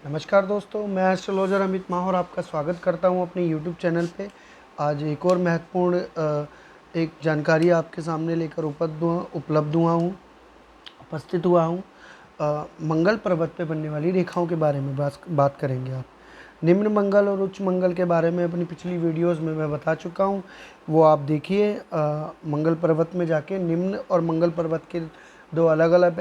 नमस्कार दोस्तों, मैं एस्ट्रोलॉजर अमित माहौर आपका स्वागत करता हूं अपने यूट्यूब चैनल पे। आज एक और महत्वपूर्ण एक जानकारी आपके सामने लेकर उपलब्ध हुआ हूं उपस्थित हुआ हूं। मंगल पर्वत पे बनने वाली रेखाओं के बारे में बात करेंगे। आप निम्न मंगल और उच्च मंगल के बारे में अपनी पिछली वीडियोस में मैं बता चुका हूं, वो आप देखिए। मंगल पर्वत में जाके निम्न और मंगल पर्वत के दो अलग अलग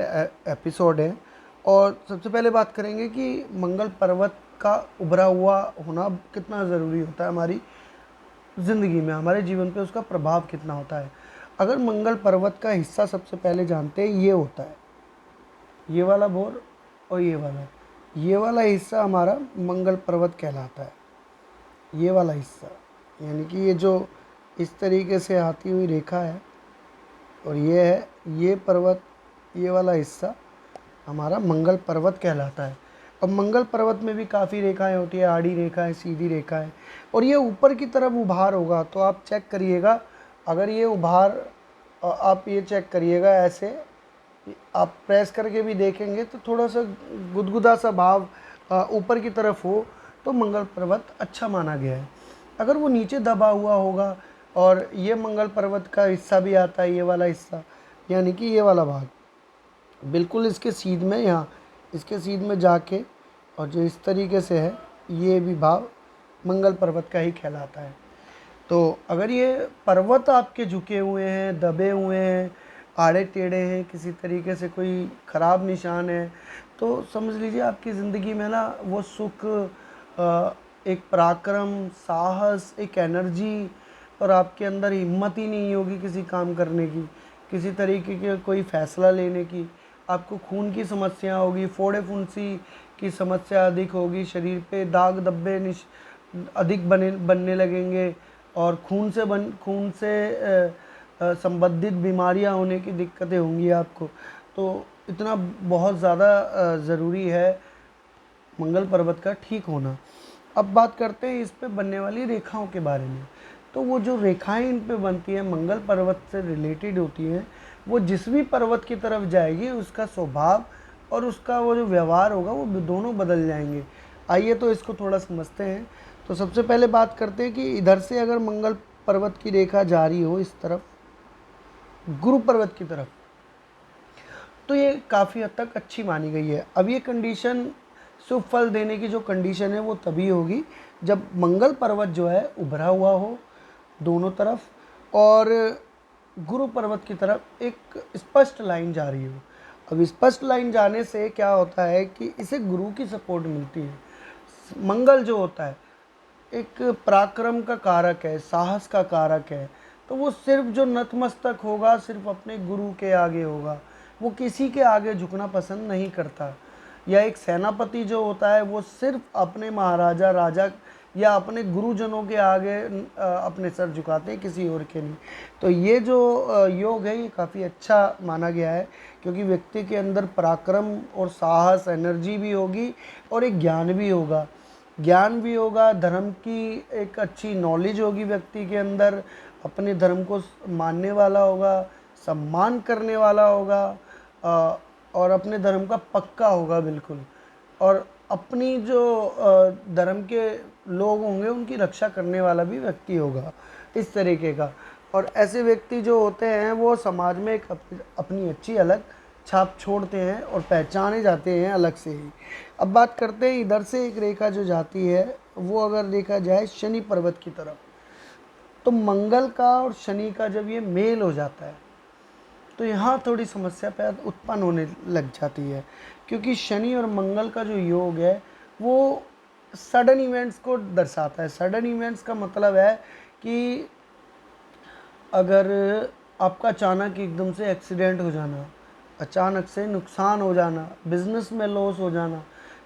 एपिसोड हैं। और सबसे पहले बात करेंगे कि मंगल पर्वत का उभरा हुआ होना कितना ज़रूरी होता है हमारी ज़िंदगी में, हमारे जीवन पे उसका प्रभाव कितना होता है। अगर मंगल पर्वत का हिस्सा सबसे पहले जानते हैं, ये होता है ये वाला बोर और ये वाला हिस्सा हमारा मंगल पर्वत कहलाता है। ये वाला हिस्सा यानी कि ये जो इस तरीके से आती हुई रेखा है और ये है, ये पर्वत, ये वाला हिस्सा हमारा मंगल पर्वत कहलाता है। अब मंगल पर्वत में भी काफ़ी रेखाएं होती है, आड़ी रेखा है, सीधी रेखा है, और ये ऊपर की तरफ उभार होगा तो आप चेक करिएगा। अगर ये उभार आप ये चेक करिएगा, ऐसे आप प्रेस करके भी देखेंगे तो थोड़ा सा गुदगुदा सा भाव ऊपर की तरफ हो तो मंगल पर्वत अच्छा माना गया है। अगर वो नीचे दबा हुआ होगा और ये मंगल पर्वत का हिस्सा भी आता है, ये वाला हिस्सा यानी कि ये वाला भाग बिल्कुल इसके सीध में, यहाँ इसके सीध में जाके और जो इस तरीके से है, ये भी भाव मंगल पर्वत का ही कहलाता है। तो अगर ये पर्वत आपके झुके हुए हैं, दबे हुए हैं, आड़े टेढ़े हैं, किसी तरीके से कोई ख़राब निशान है, तो समझ लीजिए आपकी ज़िंदगी में ना वो सुख, एक पराक्रम, साहस, एक एनर्जी, और आपके अंदर हिम्मत ही नहीं होगी किसी काम करने की, किसी तरीके के कोई फ़ैसला लेने की। आपको खून की समस्या होगी, फोड़े फुंसी की समस्या अधिक होगी, शरीर पे दाग धब्बे अधिक बनने लगेंगे, और खून से संबंधित बीमारियां होने की दिक्कतें होंगी आपको। तो इतना बहुत ज़्यादा ज़रूरी है मंगल पर्वत का ठीक होना। अब बात करते हैं इस पे बनने वाली रेखाओं के बारे में। तो वो जो रेखाएं इन पे बनती हैं, मंगल पर्वत से रिलेटेड होती हैं, वो जिस भी पर्वत की तरफ जाएगी उसका स्वभाव और उसका वो जो व्यवहार होगा वो दोनों बदल जाएंगे। आइए तो इसको थोड़ा समझते हैं। तो सबसे पहले बात करते हैं कि इधर से अगर मंगल पर्वत की रेखा जा रही हो इस तरफ, गुरु पर्वत की तरफ, तो ये काफ़ी हद तक अच्छी मानी गई है। अब ये कंडीशन, शुभ फल देने की जो कंडीशन है वो तभी होगी जब मंगल पर्वत जो है उभरा हुआ हो दोनों तरफ, और गुरु पर्वत की तरफ एक स्पष्ट लाइन जा रही हो। अब स्पष्ट लाइन जाने से क्या होता है कि इसे गुरु की सपोर्ट मिलती है। मंगल जो होता है एक पराक्रम का कारक है, साहस का कारक है, तो वो सिर्फ जो नतमस्तक होगा सिर्फ अपने गुरु के आगे होगा, वो किसी के आगे झुकना पसंद नहीं करता। या एक सेनापति जो होता है वो सिर्फ अपने महाराजा, राजा या अपने गुरुजनों के आगे अपने सर झुकाते हैं, किसी और के नहीं। तो ये जो योग है ये काफ़ी अच्छा माना गया है, क्योंकि व्यक्ति के अंदर पराक्रम और साहस, एनर्जी भी होगी और एक ज्ञान भी होगा, धर्म की एक अच्छी नॉलेज होगी व्यक्ति के अंदर, अपने धर्म को मानने वाला होगा, सम्मान करने वाला होगा, और अपने धर्म का पक्का होगा बिल्कुल, और अपनी जो धर्म के लोग होंगे उनकी रक्षा करने वाला भी व्यक्ति होगा, इस तरीके का। और ऐसे व्यक्ति जो होते हैं वो समाज में एक अपनी अच्छी अलग छाप छोड़ते हैं और पहचाने जाते हैं अलग से ही। अब बात करते हैं इधर से एक रेखा जो जाती है, वो अगर देखा जाए शनि पर्वत की तरफ, तो मंगल का और शनि का जब ये मेल हो जाता है तो यहाँ थोड़ी समस्या पैदा उत्पन्न होने लग जाती है, क्योंकि शनि और मंगल का जो योग है वो सडन इवेंट्स को दर्शाता है। सडन इवेंट्स का मतलब है कि अगर आपका अचानक एकदम से एक्सीडेंट हो जाना, अचानक से नुकसान हो जाना, बिजनेस में लॉस हो जाना,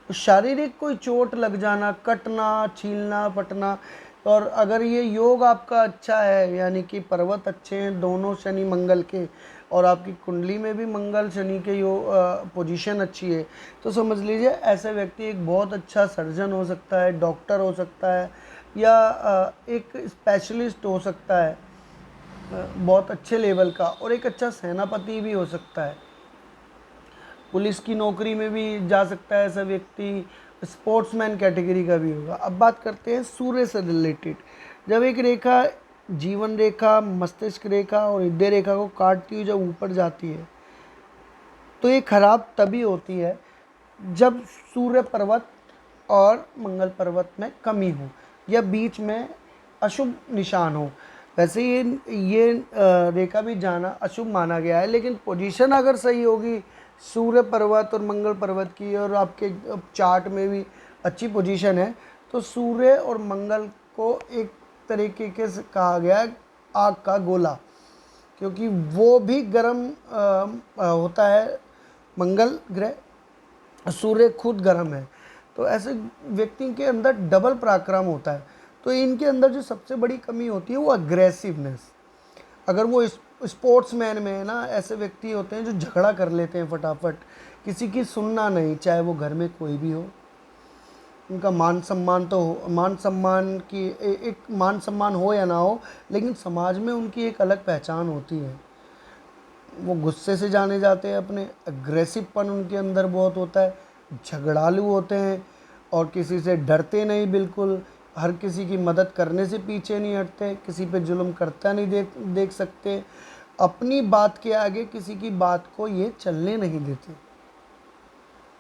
शारीरिक कोई चोट लग जाना, कटना, छीलना, फटना। और अगर ये योग आपका अच्छा है, यानी कि पर्वत अच्छे हैं दोनों शनि मंगल के, और आपकी कुंडली में भी मंगल शनि के योग पोजीशन अच्छी है, तो समझ लीजिए ऐसे व्यक्ति एक बहुत अच्छा सर्जन हो सकता है, डॉक्टर हो सकता है, या एक स्पेशलिस्ट हो सकता है बहुत अच्छे लेवल का, और एक अच्छा सेनापति भी हो सकता है। पुलिस की नौकरी में भी जा सकता है ऐसा व्यक्ति, स्पोर्ट्समैन कैटेगरी का भी होगा। अब बात करते हैं सूर्य से रिलेटेड। जब एक रेखा जीवन रेखा, मस्तिष्क रेखा और हृदय रेखा को काटती हुई जब ऊपर जाती है तो ये खराब तभी होती है जब सूर्य पर्वत और मंगल पर्वत में कमी हो या बीच में अशुभ निशान हो। वैसे ये रेखा भी जाना अशुभ माना गया है, लेकिन पोजीशन अगर सही होगी सूर्य पर्वत और मंगल पर्वत की, और आपके चार्ट में भी अच्छी पोजीशन है, तो सूर्य और मंगल को एक तरीके के से कहा गया है आग का गोला, क्योंकि वो भी गर्म होता है मंगल ग्रह, सूर्य खुद गर्म है। तो ऐसे व्यक्ति के अंदर डबल पराक्रम होता है। तो इनके अंदर जो सबसे बड़ी कमी होती है वो अग्रेसिवनेस। अगर वो स्पोर्ट्समैन में है ना, ऐसे व्यक्ति होते हैं जो झगड़ा कर लेते हैं फटाफट, किसी की सुनना नहीं, चाहे वो घर में कोई भी हो। उनका मान सम्मान तो हो, मान सम्मान की एक मान सम्मान हो या ना हो, लेकिन समाज में उनकी एक अलग पहचान होती है। वो गुस्से से जाने जाते हैं, अपने अग्रेसिवपन उनके अंदर बहुत होता है, झगड़ालू होते हैं और किसी से डरते नहीं बिल्कुल, हर किसी की मदद करने से पीछे नहीं हटते, किसी पे जुल्म करता नहीं देख सकते, अपनी बात के आगे किसी की बात को ये चलने नहीं देते।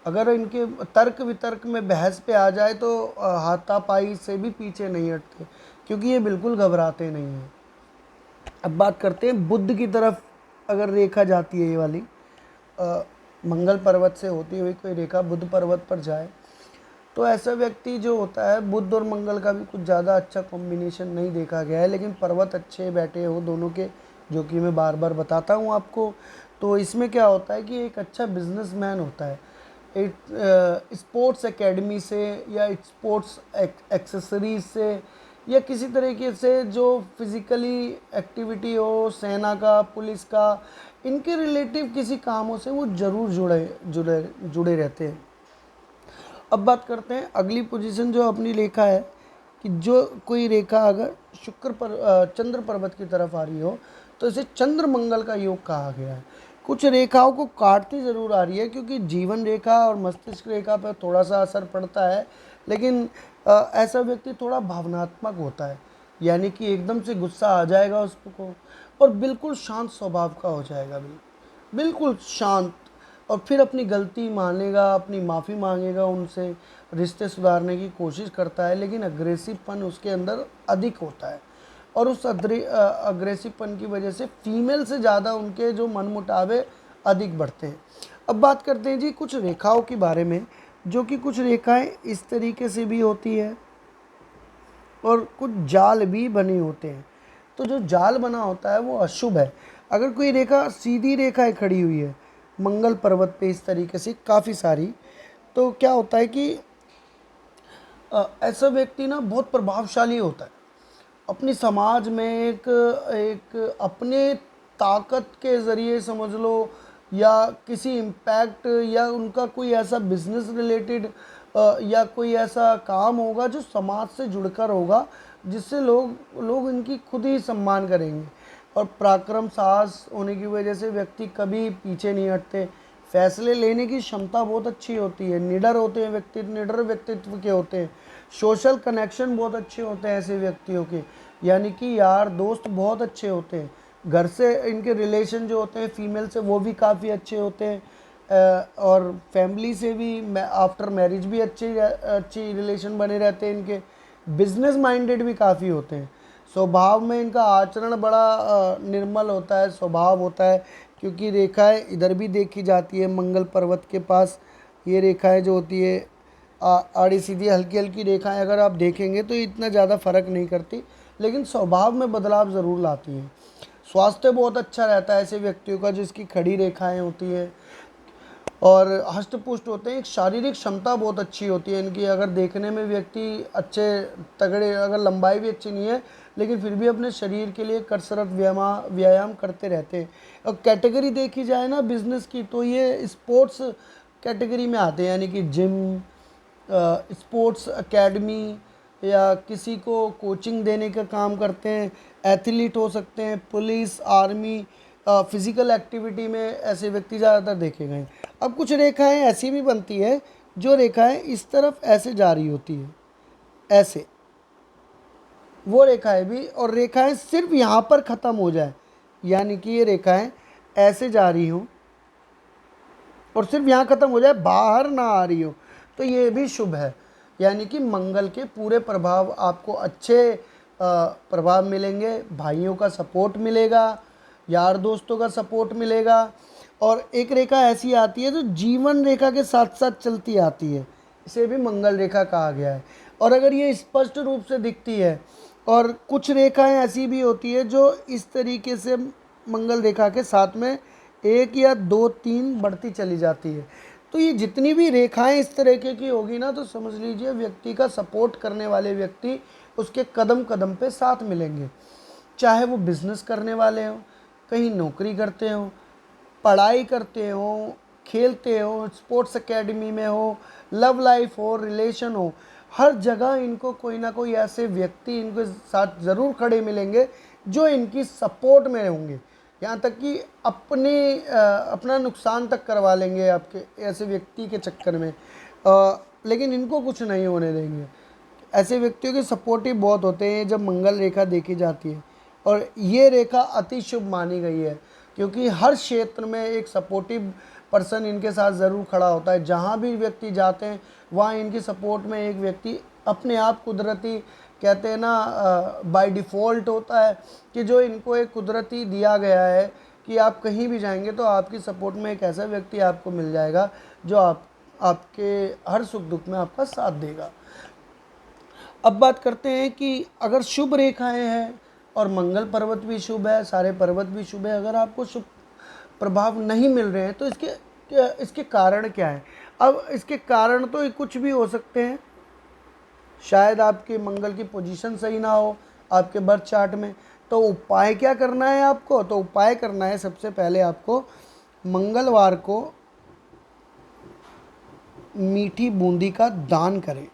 अगर इनके तर्क वितर्क में बहस पे आ जाए तो हाथापाई से भी पीछे नहीं हटते, क्योंकि ये बिल्कुल घबराते नहीं हैं। अब बात करते हैं बुध की तरफ। अगर रेखा जाती है ये वाली मंगल पर्वत से होती हुई कोई रेखा बुध पर्वत पर जाए, तो ऐसा व्यक्ति जो होता है, बुध और मंगल का भी कुछ ज़्यादा अच्छा कॉम्बिनेशन नहीं देखा गया है, लेकिन पर्वत अच्छे बैठे हो दोनों के, जो कि मैं बार बार बताता हूँ आपको। तो इसमें क्या होता है कि एक अच्छा बिजनेसमैन होता है, एक स्पोर्ट्स एकेडमी से या स्पोर्ट्स एक्सेसरीज से या किसी तरीके से जो फिज़िकली एक्टिविटी हो, सेना का, पुलिस का, इनके रिलेटिव किसी कामों से वो ज़रूर जुड़े रहते हैं। अब बात करते हैं अगली पोजीशन जो अपनी रेखा है, कि जो कोई रेखा अगर चंद्र पर्वत की तरफ आ रही हो तो इसे चंद्र मंगल का योग कहा गया है। कुछ रेखाओं को काटती ज़रूर आ रही है, क्योंकि जीवन रेखा और मस्तिष्क रेखा पर थोड़ा सा असर पड़ता है, लेकिन ऐसा व्यक्ति थोड़ा भावनात्मक होता है, यानी कि एकदम से गुस्सा आ जाएगा उसको और बिल्कुल शांत स्वभाव का हो जाएगा, बिल्कुल शांत, और फिर अपनी गलती मानेगा, अपनी माफ़ी मांगेगा उनसे, रिश्ते सुधारने की कोशिश करता है, लेकिन अग्रेसिवपन उसके अंदर अधिक होता है और उस अग्रेसिवपन की वजह से फीमेल से ज़्यादा उनके जो मनमुटावे अधिक बढ़ते हैं। अब बात करते हैं जी कुछ रेखाओं के बारे में, जो कि कुछ रेखाएं इस तरीके से भी होती है और कुछ जाल भी बने होते हैं। तो जो जाल बना होता है वो अशुभ है। अगर कोई रेखा सीधी रेखाएं खड़ी हुई है मंगल पर्वत पे इस तरीके से काफ़ी सारी, तो क्या होता है कि ऐसा व्यक्ति ना बहुत प्रभावशाली होता है अपनी समाज में, एक एक अपने ताकत के ज़रिए समझ लो, या किसी इम्पैक्ट, या उनका कोई ऐसा बिजनेस रिलेटेड या कोई ऐसा काम होगा जो समाज से जुड़कर होगा, जिससे लोग लोग इनकी खुद ही सम्मान करेंगे। और पराक्रम साहस होने की वजह से व्यक्ति कभी पीछे नहीं हटते, फैसले लेने की क्षमता बहुत अच्छी होती है, निडर होते हैं व्यक्ति, निडर व्यक्तित्व के होते हैं, सोशल कनेक्शन बहुत अच्छे होते हैं ऐसे व्यक्तियों के, यानी कि यार दोस्त बहुत अच्छे होते हैं, घर से इनके रिलेशन जो होते हैं फीमेल से वो भी काफ़ी अच्छे होते हैं, और फैमिली से भी आफ्टर मैरिज भी अच्छी रिलेशन बने रहते हैं इनके, बिजनेस माइंडेड भी काफ़ी होते हैं। स्वभाव में इनका आचरण बड़ा निर्मल होता है, स्वभाव होता है, क्योंकि रेखाएं इधर भी देखी जाती है मंगल पर्वत के पास, ये रेखाएं जो होती है आड़ी सीधी हल्की हल्की रेखाएं अगर आप देखेंगे तो इतना ज़्यादा फर्क नहीं करती, लेकिन स्वभाव में बदलाव ज़रूर लाती हैं। स्वास्थ्य बहुत अच्छा रहता है ऐसे व्यक्तियों का जिसकी खड़ी रेखाएं होती हैं, और हष्ट पुष्ट होते हैं, एक शारीरिक क्षमता बहुत अच्छी होती है इनकी। अगर देखने में व्यक्ति अच्छे तगड़े, अगर लंबाई भी अच्छी नहीं है लेकिन फिर भी अपने शरीर के लिए कसरत व्यायाम करते रहते हैं। और कैटेगरी देखी जाए ना बिजनेस की, तो ये स्पोर्ट्स कैटेगरी में आते हैं, यानी कि जिम, स्पोर्ट्स एकेडमी, या किसी को कोचिंग देने का काम करते हैं, एथलीट हो सकते हैं, पुलिस, आर्मी, फिज़िकल एक्टिविटी में ऐसे व्यक्ति ज़्यादातर देखे गए हैं। अब कुछ रेखाएं ऐसी भी बनती है जो रेखाएं इस तरफ ऐसे जा रही होती है, ऐसे, वो रेखाएं भी, और रेखाएं सिर्फ यहाँ पर ख़त्म हो जाए, यानी कि ये रेखाएं ऐसे जा रही हों और सिर्फ यहाँ ख़त्म हो जाए, बाहर ना आ रही हो, तो ये भी शुभ है। यानी कि मंगल के पूरे प्रभाव आपको अच्छे प्रभाव मिलेंगे, भाइयों का सपोर्ट मिलेगा, यार दोस्तों का सपोर्ट मिलेगा। और एक रेखा ऐसी आती है जो जीवन रेखा के साथ साथ चलती आती है, इसे भी मंगल रेखा कहा गया है। और अगर ये स्पष्ट रूप से दिखती है, और कुछ रेखाएं ऐसी भी होती है जो इस तरीके से मंगल रेखा के साथ में एक या दो तीन बढ़ती चली जाती है, तो ये जितनी भी रेखाएं इस तरीके की होगी ना, तो समझ लीजिए व्यक्ति का सपोर्ट करने वाले व्यक्ति उसके कदम कदम पे साथ मिलेंगे। चाहे वो बिजनेस करने वाले हों, कहीं नौकरी करते हों, पढ़ाई करते हो, खेलते हो, स्पोर्ट्स एकेडमी में हो, लव लाइफ हो, रिलेशन हो, हर जगह इनको कोई ना कोई ऐसे व्यक्ति इनके साथ ज़रूर खड़े मिलेंगे जो इनकी सपोर्ट में होंगे, यहाँ तक कि अपना नुकसान तक करवा लेंगे आपके ऐसे व्यक्ति के चक्कर में, लेकिन इनको कुछ नहीं होने देंगे। ऐसे व्यक्तियों के सपोर्टिव बहुत होते हैं जब मंगल रेखा देखी जाती है, और ये रेखा अति शुभ मानी गई है, क्योंकि हर क्षेत्र में एक सपोर्टिव पर्सन इनके साथ ज़रूर खड़ा होता है। जहाँ भी व्यक्ति जाते हैं वहाँ इनकी सपोर्ट में एक व्यक्ति अपने आप कुदरती, कहते हैं ना, बाय डिफ़ॉल्ट होता है कि जो इनको एक कुदरती दिया गया है कि आप कहीं भी जाएंगे तो आपकी सपोर्ट में एक ऐसा व्यक्ति आपको मिल जाएगा जो आपके हर सुख दुख में आपका साथ देगा। अब बात करते हैं कि अगर शुभ रेखाएं हैं और मंगल पर्वत भी शुभ है, सारे पर्वत भी शुभ है, अगर आपको शुभ प्रभाव नहीं मिल रहे हैं तो इसके कारण क्या है। अब इसके कारण तो कुछ भी हो सकते हैं, शायद आपके मंगल की पोजीशन सही ना हो आपके बर्थ चार्ट में। तो उपाय क्या करना है आपको, तो उपाय करना है सबसे पहले आपको मंगलवार को मीठी बूंदी का दान करें,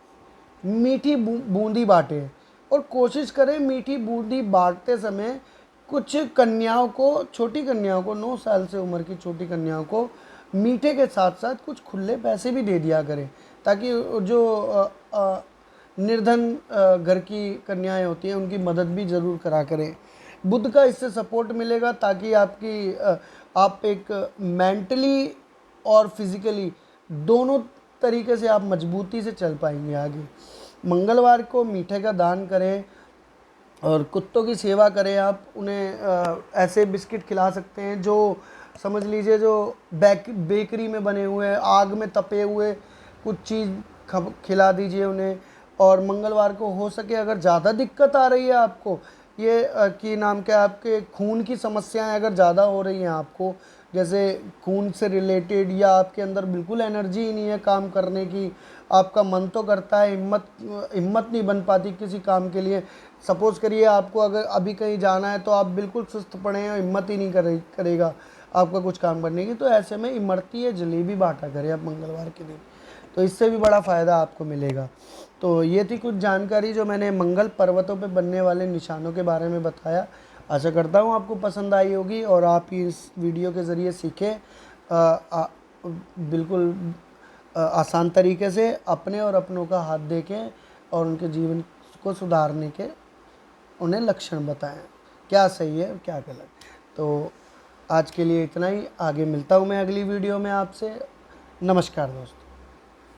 मीठी बूंदी बांटें, और कोशिश करें मीठी बूंदी बांटते समय कुछ कन्याओं को, छोटी कन्याओं को, 9 साल से उम्र की छोटी कन्याओं को मीठे के साथ साथ कुछ खुले पैसे भी दे दिया करें, ताकि जो निर्धन घर की कन्याएं होती हैं उनकी मदद भी ज़रूर करा करें। बुध का इससे सपोर्ट मिलेगा ताकि आप एक मेंटली और फिज़िकली दोनों तरीके से आप मजबूती से चल पाएंगे आगे। मंगलवार को मीठे का दान करें और कुत्तों की सेवा करें। आप उन्हें ऐसे बिस्किट खिला सकते हैं जो समझ लीजिए जो बेकरी में बने हुए हैं, आग में तपे हुए कुछ चीज़ खिला दीजिए उन्हें। और मंगलवार को हो सके, अगर ज़्यादा दिक्कत आ रही है आपको, ये कि नाम क्या, आपके खून की समस्याएं अगर ज़्यादा हो रही हैं आपको, जैसे खून से रिलेटेड, या आपके अंदर बिल्कुल एनर्जी ही नहीं है काम करने की, आपका मन तो करता है, हिम्मत नहीं बन पाती किसी काम के लिए। सपोज़ करिए आपको अगर अभी कहीं जाना है तो आप बिल्कुल सुस्त पड़े हैं, हिम्मत ही नहीं करेगा आपका कुछ काम करने की, तो ऐसे में इमरती है जलेबी बांटा करें आप मंगलवार के दिन, तो इससे भी बड़ा फ़ायदा आपको मिलेगा। तो ये थी कुछ जानकारी जो मैंने मंगल पर्वतों पे बनने वाले निशानों के बारे में बताया। आशा करता हूँ आपको पसंद आई होगी और आप इस वीडियो के ज़रिए सीखें बिल्कुल आसान तरीके से अपने और अपनों का हाथ देके और उनके जीवन को सुधारने के उन्हें लक्षण बताएं, क्या सही है क्या गलत। तो आज के लिए इतना ही, आगे मिलता हूँ मैं अगली वीडियो में आपसे। नमस्कार दोस्तों।